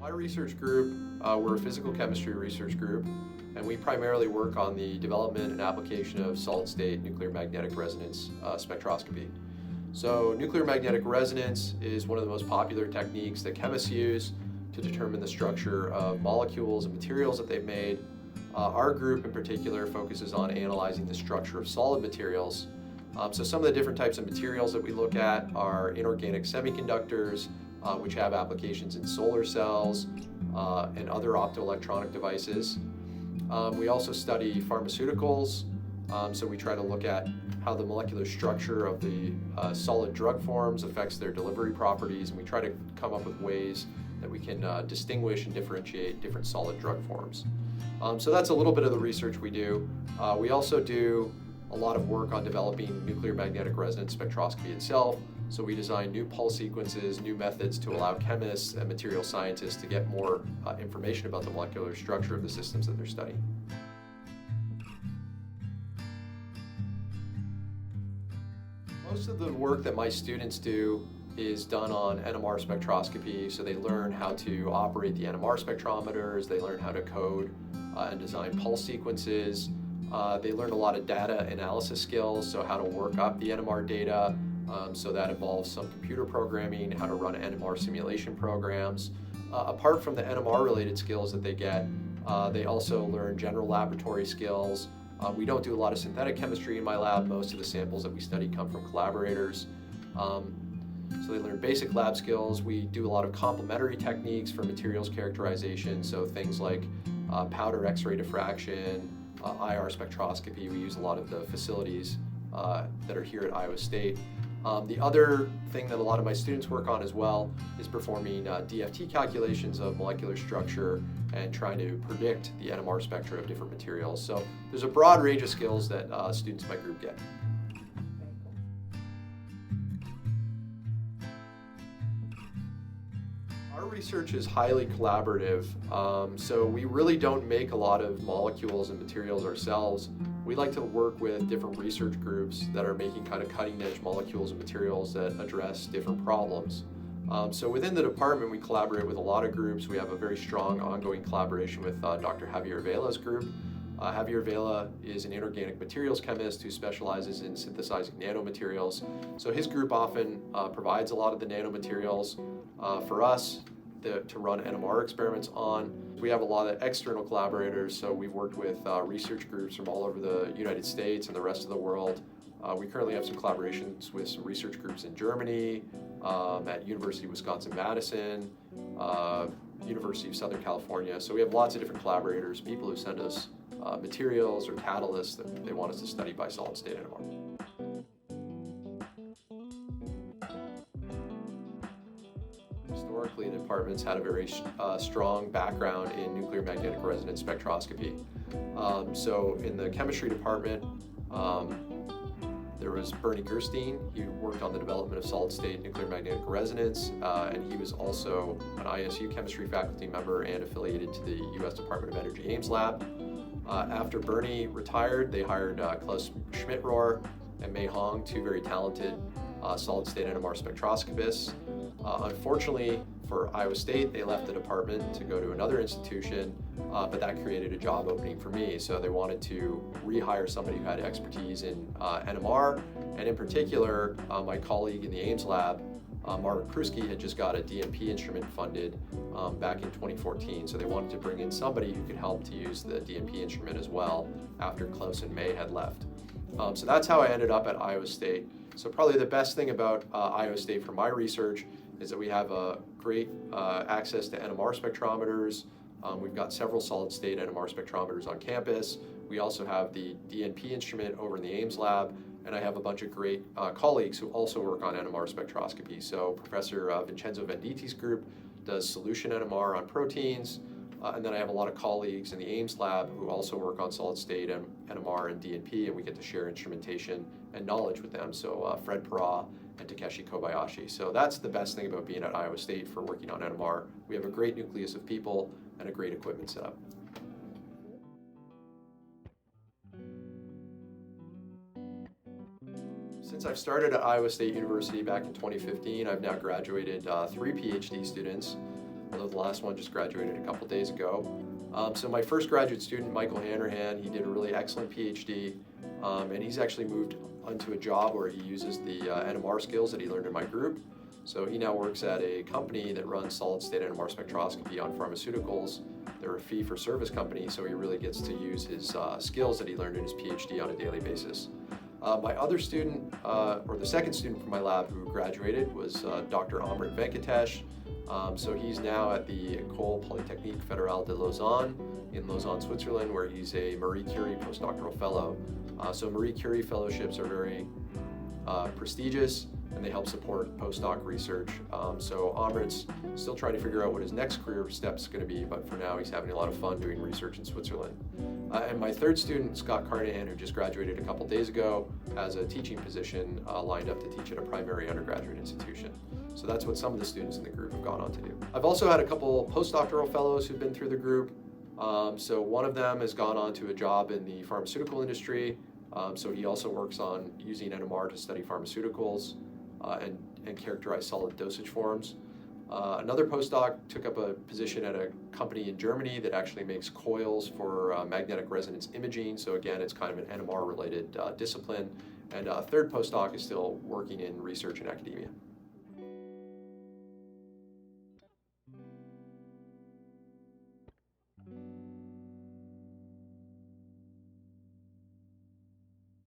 My research group, we're a physical chemistry research group, and we primarily work on the development and application of solid-state nuclear magnetic resonance spectroscopy. So nuclear magnetic resonance is one of the most popular techniques that chemists use to determine the structure of molecules and materials that they've made. Our group in particular focuses on analyzing the structure of solid materials. So some of the different types of materials that we look at are inorganic semiconductors, which have applications in solar cells and other optoelectronic devices. We also study pharmaceuticals, so we try to look at how the molecular structure of the solid drug forms affects their delivery properties, and we try to come up with ways that we can distinguish and differentiate different solid drug forms. So that's a little bit of the research we do. We also do a lot of work on developing nuclear magnetic resonance spectroscopy itself. So we design new pulse sequences, new methods to allow chemists and material scientists to get more information about the molecular structure of the systems that they're studying. Most of the work that my students do is done on NMR spectroscopy, so they learn how to operate the NMR spectrometers, they learn how to code and design pulse sequences. They learn a lot of data analysis skills, so how to work up the NMR data, so that involves some computer programming, how to run NMR simulation programs. Apart from the NMR related skills that they get, they also learn general laboratory skills. We don't do a lot of synthetic chemistry in my lab. Most of the samples that we study come from collaborators. So they learn basic lab skills. We do a lot of complementary techniques for materials characterization, so things like powder X-ray diffraction, IR spectroscopy. We use a lot of the facilities that are here at Iowa State. The other thing that a lot of my students work on as well is performing DFT calculations of molecular structure and trying to predict the NMR spectra of different materials. So there's a broad range of skills that students in my group get. Our research is highly collaborative, so we really don't make a lot of molecules and materials ourselves. We like to work with different research groups that are making kind of cutting-edge molecules and materials that address different problems. So within the department, we collaborate with a lot of groups. We have a very strong ongoing collaboration with Dr. Javier Vela's group. Javier Vela is an inorganic materials chemist who specializes in synthesizing nanomaterials. So his group often provides a lot of the nanomaterials for us to run NMR experiments on. We have a lot of external collaborators, so we've worked with research groups from all over the United States and the rest of the world. We currently have some collaborations with some research groups in Germany, at University of Wisconsin-Madison, University of Southern California. So we have lots of different collaborators, people who send us materials or catalysts that they want us to study by solid-state NMR. Historically, the department's had a very strong background in nuclear magnetic resonance spectroscopy. So in the chemistry department, there was Bernie Gerstein. He worked on the development of solid-state nuclear magnetic resonance, and he was also an ISU chemistry faculty member and affiliated to the U.S. Department of Energy Ames Lab. After Bernie retired, they hired Klaus Schmidt-Rohr and Mei Hong, two very talented solid-state NMR spectroscopists. Unfortunately for Iowa State, they left the department to go to another institution, but that created a job opening for me. So they wanted to rehire somebody who had expertise in NMR, and in particular, my colleague in the Ames lab, Margaret Krusky, had just got a DNP instrument funded back in 2014. So they wanted to bring in somebody who could help to use the DNP instrument as well after Klaus and May had left. So that's how I ended up at Iowa State. So probably the best thing about Iowa State for my research is that we have a great access to NMR spectrometers. We've got several solid-state NMR spectrometers on campus. We also have the DNP instrument over in the Ames lab, and I have a bunch of great colleagues who also work on NMR spectroscopy. So Professor Vincenzo Venditi's group does solution NMR on proteins, and then I have a lot of colleagues in the Ames lab who also work on solid-state NMR and DNP, and we get to share instrumentation and knowledge with them. So Fred Perra and Takeshi Kobayashi. So that's the best thing about being at Iowa State for working on NMR. We have a great nucleus of people and a great equipment setup. Since I've started at Iowa State University back in 2015, I've now graduated 3 PhD students. although the last one just graduated a couple days ago. So my first graduate student, Michael Hanrahan, he did a really excellent PhD, and he's actually moved onto a job where he uses the NMR skills that he learned in my group. So he now works at a company that runs solid-state NMR spectroscopy on pharmaceuticals. They're a fee-for-service company, so he really gets to use his skills that he learned in his PhD on a daily basis. My other student, or the second student from my lab who graduated, was Dr. Amrit Venkatesh. So he's now at the École Polytechnique Fédérale de Lausanne in Lausanne, Switzerland, where he's a Marie Curie postdoctoral fellow. So Marie Curie fellowships are very prestigious, and they help support postdoc research. So Amrit's still trying to figure out what his next career step's going to be, but for now he's having a lot of fun doing research in Switzerland. And my third student, Scott Carnahan, who just graduated a couple days ago, has a teaching position lined up to teach at a primary undergraduate institution. So that's what some of the students in the group have gone on to do. I've also had a couple postdoctoral fellows who've been through the group. So one of them has gone on to a job in the pharmaceutical industry. So he also works on using NMR to study pharmaceuticals and characterize solid dosage forms. Another postdoc took up a position at a company in Germany that actually makes coils for magnetic resonance imaging. So again, it's kind of an NMR related discipline. And a third postdoc is still working in research in academia.